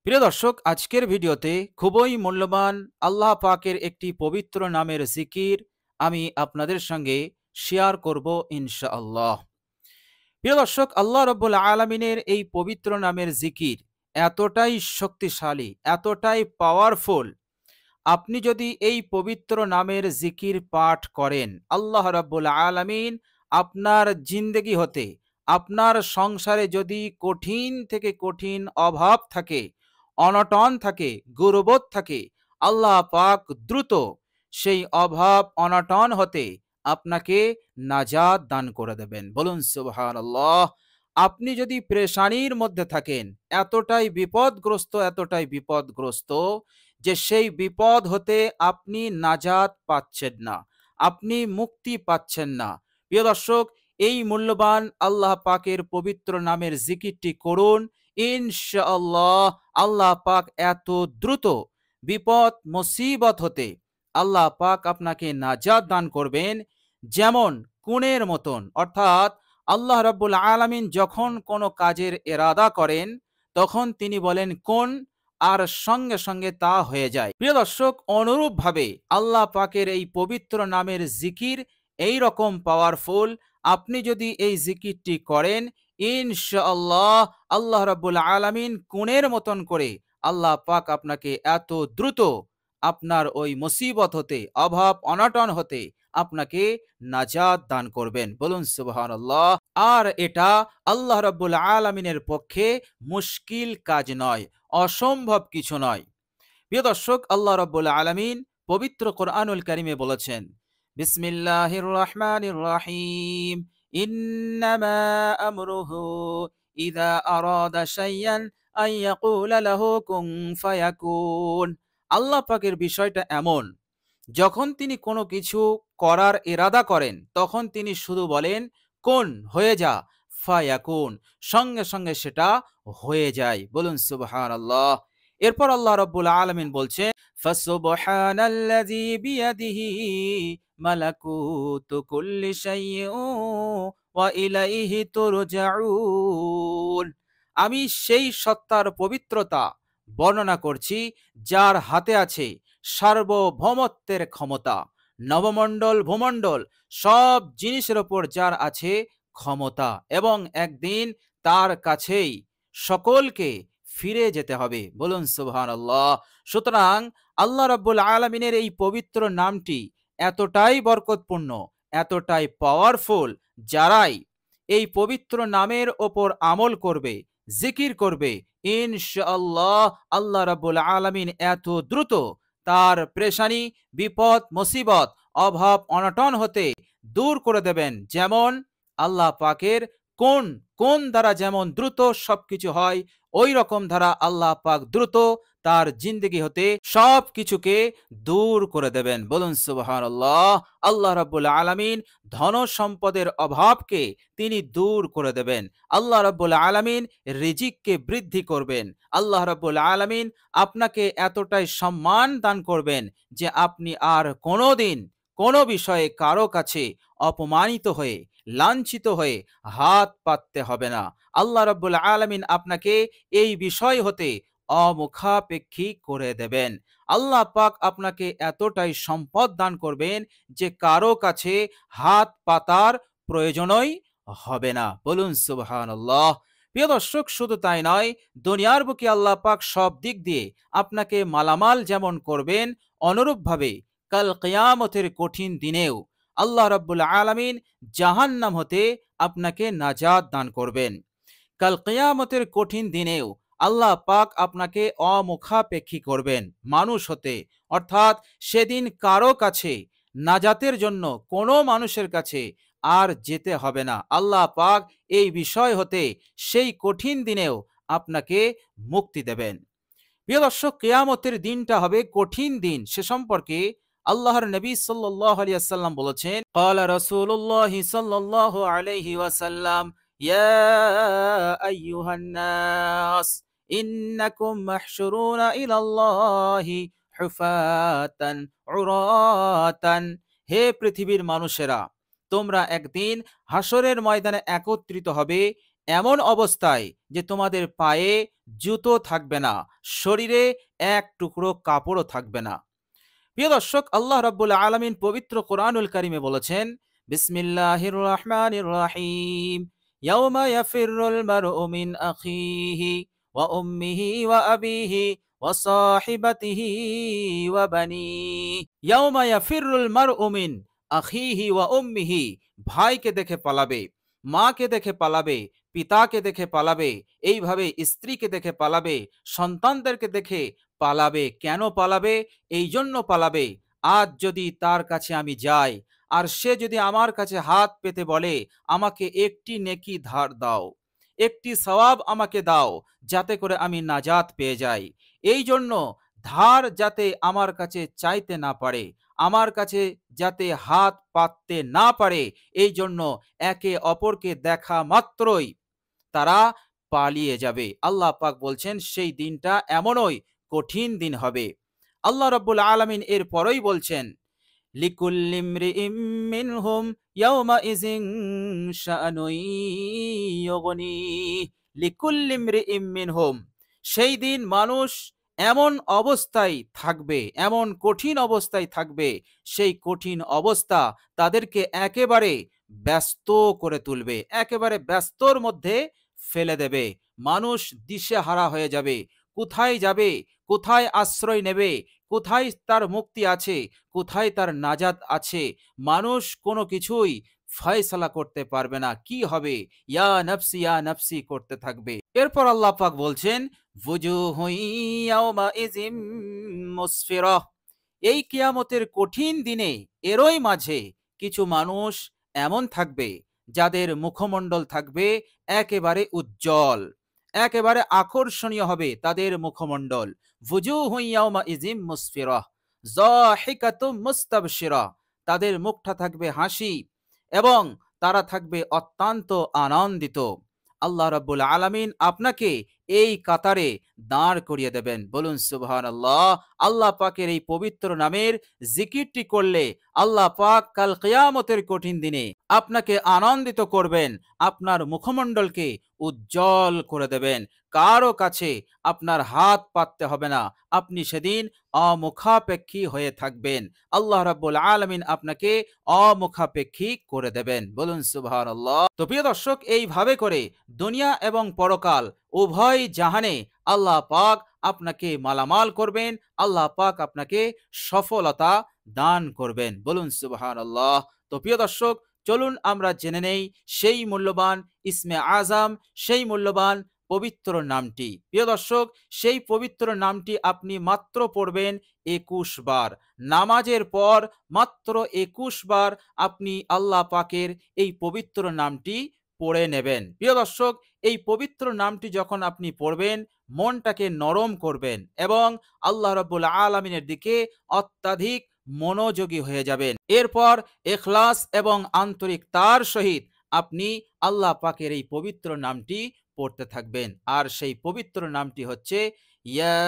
প্রিয় দর্শক, আজকের ভিডিওতে খুবই মূল্যবান আল্লাহ পাকের একটি পবিত্র নামের জিকির আমি আপনাদের সঙ্গে শেয়ার করব ইনশাআল্লাহ। প্রিয় দর্শক, আল্লাহ রাব্বুল আলামিনের এই পবিত্র নামের জিকির এতটাই শক্তিশালী, এতটাই পাওয়ারফুল। আপনি যদি এই পবিত্র নামের জিকির পাঠ করেন, আল্লাহ রাব্বুল আলামিন আপনার জিন্দেগি হতে, আপনার সংসারে যদি কঠিন থেকে কঠিন অভাব থাকে, অনটন থাকে, গুরুবোধ থাকে, আল্লাহ পাক দ্রুত সেই অভাব অনটন হতে আপনাকে নাজাত দান করে দেবেন। বলুন সুবহানাল্লাহ। আপনি যদি পেরেশানির মধ্যে থাকেন, এতটাই বিপদগ্রস্ত যে সেই বিপদ হতে আপনি নাজাত পাচ্ছেন না, আপনি মুক্তি পাচ্ছেন না। প্রিয় দর্শক, এই মূল্যবান আল্লাহ পাকের পবিত্র নামের জিকিরটি করুন। ইনশাআল্লাহ আল্লাহ পাক এত দ্রুত বিপদ মুসিবত হতে আল্লাহ পাক আপনাকে নাজাত দান করবেন, যেমন কোণের মতন। অর্থাৎ আল্লাহ রাব্বুল আলামিন যখন কোনো কাজের এরাদা করেন, তখন তিনি বলেন কোন, আর সঙ্গে সঙ্গে তা হয়ে যায়। প্রিয় দর্শক, অনুরূপভাবে আল্লাহ পাকের এই পবিত্র নামের জিকির এই রকম পাওয়ারফুল। আপনি যদি এই জিকিরটি করেন, ইনশাআল্লাহ আল্লাহ রাব্বুল আলামিন কোণের মতন করে আল্লাহ পাক আপনাকে এত দ্রুত আপনার ওই মুসিবত হতে, অভাব অনটন হতে আপনাকে নাজাত দান করবেন। বলুন সুবহানাল্লাহ। আর এটা আল্লাহ রাব্বুল আলামিনের পক্ষে মুশকিল কাজ নয়, অসম্ভব কিছু নয়। প্রিয় দর্শক, আল্লাহ রাব্বুল আলামিন পবিত্র কোরআনুল কারীমে বলেছেন, বিসমিল্লাহির রহমানির রহিম, ইন্নামা আমরুহু ইযা আরাদা শাইয়ান আন ইয়াকুলা লাহু কুন ফায়াকুন। আল্লাহ পাকের বিষয়টা এমন, যখন তিনি কোনো কিছু করার ইরাদা করেন, তখন তিনি শুধু বলেন কোন, হয়ে যা, ফায়াকুন, সঙ্গে সঙ্গে সেটা হয়ে যায়। বলুন সুবহানাল্লাহ। এরপর আল্লাহ রাব্বুল আলামিন বলছেন, ফাসুবহানাল্লাযী বিয়াদিহি মালাকুতু কুল্লি শাইইন ওয়া ইলাইহি তুরজাউন। আমি সেই সত্তার পবিত্রতা বর্ণনা করছি, যার হাতে আছে সার্বভৌমত্বের ক্ষমতা। নবমণ্ডল, ভূমণ্ডল, সব জিনিসের ওপর যার আছে ক্ষমতা, এবং একদিন তার কাছেই সকলকে ফিরে যেতে হবে। বলুন সুবহানাল্লাহ। সুতরাং আল্লাহ রাব্বুল আলামিনের এই পবিত্র নামটি এতটাই বরকতপূর্ণ, এতটাই পাওয়ারফুল, যারাই এই পবিত্র নামের ওপর আমল করবে, জিকির করবে, ইনশাআল্লাহ আল্লাহ রাব্বুল আলামিন এত দ্রুত তার পেরেশানি, বিপদ মুসিবত, অভাব অনটন হতে দূর করে দেবেন। যেমন আল্লাহ পাকের কোন কোন দ্বারা যেমন দ্রুত সবকিছু হয়, ওই রকম ধারা আল্লাহ পাক দ্রুত তার জিন্দগি হতে সব কিছুকে দূর করে দেবেন। বলুন সুবহানাল্লাহ। আল্লাহ রাব্বুল আলামিন ধন সম্পদের অভাবকে তিনি দূর করে দেবেন। আল্লাহ রাব্বুল আলামিন রিজিককে বৃদ্ধি করবেন। আল্লাহ রাব্বুল আলামিন আপনাকে এতটাই সম্মান দান করবেন যে আপনি আর কোনোদিন কোনো বিষয়ে কারো কাছে অপমানিত হয়ে, লাঞ্ছিত হয়ে হাত পাততে হবে না। আল্লাহ রাব্বুল আলামিন আপনাকে এই বিষয় হতে অমুখাপেক্ষী করে দেবেন। আল্লাহ পাক আপনাকে এতটাই সম্পদ দান করবেন যে কারো কাছে হাত পাতার প্রয়োজনই হবে না। বলুন সুবহানাল্লাহ। প্রিয় দর্শক, শুধু তাই নয়, দুনিয়ার বুকে আল্লাহ পাক সব দিক দিয়ে আপনাকে মালামাল যেমন করবেন, অনুরূপভাবে কাল কিয়ামতের কঠিন দিনেও আল্লাহ রাব্বুল আলামিন জাহান্নাম হতে আপনাকে নাজাত দান করবেন। কাল কিয়ামতের কঠিন দিনেও আল্লাহ পাক আপনাকে অমুখাপেক্ষী করবেন মানুষ হতে। অর্থাৎ সেদিন কারো কাছে নাজাতের জন্য কোনো মানুষের কাছে আর যেতে হবে না। আল্লাহ পাক এই বিষয় হতে সেই কঠিন দিনেও আপনাকে মুক্তি দেবেন। প্রিয় দর্শক, কিয়ামতের দিনটা হবে কঠিন দিন, সে সম্পর্কে আল্লাহর নবী সাল্লাল্লাহু আলাইহি ওয়াসাল্লাম বলেছেন, ক্বালা রাসূলুল্লাহ সাল্লাল্লাহু আলাইহি ওয়াসাল্লাম, ইয়া আইয়ুহান নাস ইন্নাকুম মাহশুরুনা ইলাল্লাহি হুফাতান উরাতান। হে পৃথিবীর মানুষেরা, তোমরা একদিন হাসরের ময়দানে একত্রিত হবে এমন অবস্থায় যে তোমাদের পায়ে জুতো থাকবে না, শরীরে এক টুকরো কাপড়ও থাকবে না। প্রিয় দর্শক, আল্লাহ রাব্বুল আলামিন পবিত্র কোরআনুল কারিমে বলেছেন, বিসমিল্লাহির রহমানির রহিম, ইয়াউমা ইয়াফিরুল মারউ মিন আখিহি ওয়া উম্মিহি ওয়া আবিহি ওয়া সাহিবাতিহি ওয়া বানিহি। ইয়াউমা ইয়াফিরুল মারউ মিন আখিহি ওয়া উম্মিহি, ভাইকে দেখে পালাবে, মাকে দেখে পালাবে, পিতাকে দেখে পালাবে, এইভাবে স্ত্রীকে দেখে পালাবে, সন্তানদেরকে দেখে পালাবে। কেন পালাবে? এই জন্য পালাবে, আজ যদি তার কাছে আমি যাই আর সে যদি আমার কাছে হাত পেতে বলে, আমাকে একটি নেকি ধার দাও, একটি সওয়াব আমাকে দাও, যাতে করে আমি নাজাত পেয়ে যাই। এই জন্য ধার যাতে আমার কাছে চাইতে না পারে, আমার কাছে যাতে হাত পাততে না পারে, এই জন্য একে অপরকে দেখা মাত্রই তারা পালিয়ে যাবে। আল্লাহ পাক বলছেন সেই দিনটা এমনই কঠিন দিন হবে। আল্লাহ রাব্বুল আলামিন এর পরেই বলছেন, লিকুল্লি ইমরিইম মিনহুম ইয়াওমাইযিন শাআনুন ইউগনিহি। লিকুল্লি ইমরিইম মিনহুম, সেই দিন মানুষ এমন অবস্থায় থাকবে, এমন কঠিন অবস্থায় থাকবে, সেই কঠিন অবস্থা তাদেরকে একেবারে ব্যস্ত করে তুলবে, একেবারে ব্যস্তর মধ্যে ফেলে দেবে। মানুষ দিশেহারা হয়ে যাবে, কোথায় যাবে, কোথায় আশ্রয় নেবে, কোথায় তার মুক্তি আছে, কোথায় তার নাজাত আছে, মানুষ কোনো কিছুই ফয়সালা করতে পারবে না। কি হবে? ইয়া নফসি করতে থাকবে। এরপর আল্লাহ পাক বলছেন, ওয়ুজুহুন ইয়াওমাইযিন মুসফিরাহ। এই কিয়ামতের কঠিন দিনে এরই মাঝে কিছু মানুষ এমন থাকবে যাদের মুখমণ্ডল থাকবে একেবারে উজ্জ্বল, একেবারে আকর্ষণীয় হবে তাদের মুখমণ্ডল। ওয়ুজুহুন ইয়াওমাইযিন মুসফিরাহ যাহিকাতুম মুস্তাবশিরাহ, তাদের মুখটা থাকবে হাসি এবং তারা থাকবে অত্যন্ত আনন্দিত। আল্লাহ রাব্বুল আলামিন আপনাকে এই কাতারে দাঁড় করিয়ে দেবেন। বলুন সুবহানাল্লাহ। আল্লাহ পাকের এই পবিত্র নামের জিকিরটি করলে আল্লাহ পাক কাল কিয়ামতের কঠিন দিনে আপনাকে আনন্দিত করবেন, আপনার মুখমণ্ডলকে উজ্জ্বল করে দেবেন। কারো কাছে আপনার হাত পাততে হবে না, আপনি সেদিন অমুখাপেক্ষী হয়ে থাকবেন। আল্লাহ রাব্বুল আলামিন আপনাকে অমুখাপেক্ষী করে দেবেন। বলুন সুবহানাল্লাহ। তো প্রিয় দর্শক, এইভাবে করে দুনিয়া এবং পরকাল উভয় জাহানে আল্লাহ পাক আপনাকে মালামাল করবেন, আল্লাহ পাক আপনাকে সফলতা দান করবেন। বলুন সুবহানাল্লাহ। তো প্রিয় দর্শক, চলুন আমরা জেনে নেই সেই মূল্যবান ইসমে আজম, সেই মূল্যবান পবিত্র নামটি। প্রিয় দর্শক, সেই পবিত্র নামটি আপনি মাত্র পড়বেন 21 বার। নামাজের পর মাত্র 21 বার আপনি আল্লাহ পাকের এই পবিত্র নামটি পড়ে নেবেন। প্রিয় দর্শক, এই পবিত্র নামটি যখন আপনি পড়বেন, মনটাকে নরম করবেন এবং আল্লাহ রাব্বুল আলামিনের দিকে অত্যাধিক মনোযোগী হয়ে যাবেন। এরপর ইখলাস এবং আন্তরিকতার সহিত আপনি আল্লাহ পাকের এই পবিত্র নামটি পড়তে থাকবেন। আর সেই পবিত্র নামটি হচ্ছে ইয়া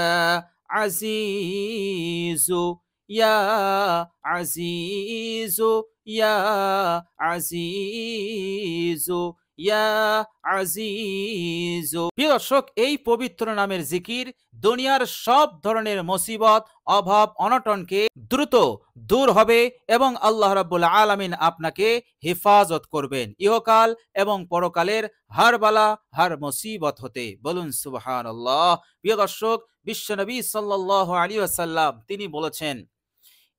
আজিজু, ইয়া আজিজু, ইয়া আজিজু, ইয়া আজিজু। প্রিয় দর্শক, এই পবিত্র নামের জিকির দুনিয়ার সব ধরনের মুসিবত, অভাব, অনটনকে দ্রুত দূর হবে এবং আল্লাহ রাব্বুল আলামিন আপনাকে হেফাজত করবেন ইহকাল এবং পরকালের হার বালা, হার মুসিবত হতে। বলুন সুবহানাল্লাহ। প্রিয় দর্শক, বিশ্বনবী সাল্লাল্লাহু আলাইহি ওয়াসাল্লাম তিনি বলেছেন,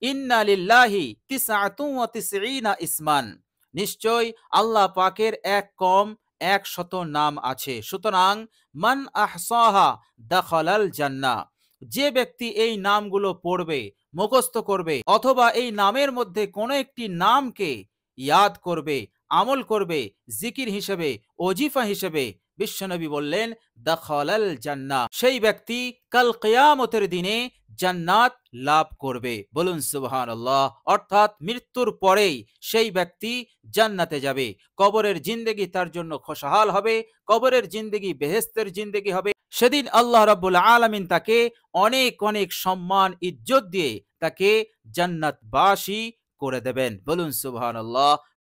ইন্না লিল্লাহি তিসআতুন ওয়া তিসঈনা ইসমান, নিশ্চয় আল্লাহ পাকের এক কম 100 নাম আছে। সুতরাং মান আহসাহা দাখালাল জান্নাহ, যে ব্যক্তি এই নামগুলো পড়বে, মুখস্থ করবে অথবা এই নামের মধ্যে কোনো একটি নামকে ইয়াদ করবে, আমল করবে, জিকির হিসেবে, ওজিফা হিসেবে, বিশ্বনবী বললেন দাখালাল জান্নাহ, সেই ব্যক্তি কাল কিয়ামতের দিনে জান্নাত লাভ করবে। বলুন সুবহানাল্লাহ। অর্থাৎ মৃত্যুর পরেই সেই ব্যক্তি জান্নাতে যাবে। কবরের জিন্দেগি তার জন্য খুশহাল হবে, কবরের জিন্দেগি বেহেশতের জিন্দেগি হবে। সেদিন আল্লাহ রাব্বুল আলামিন তাকে অনেক অনেক সম্মান ইজ্জত দিয়ে তাকে জান্নাতবাসী করে দেবেন। বলুন সুবহানাল্লাহ।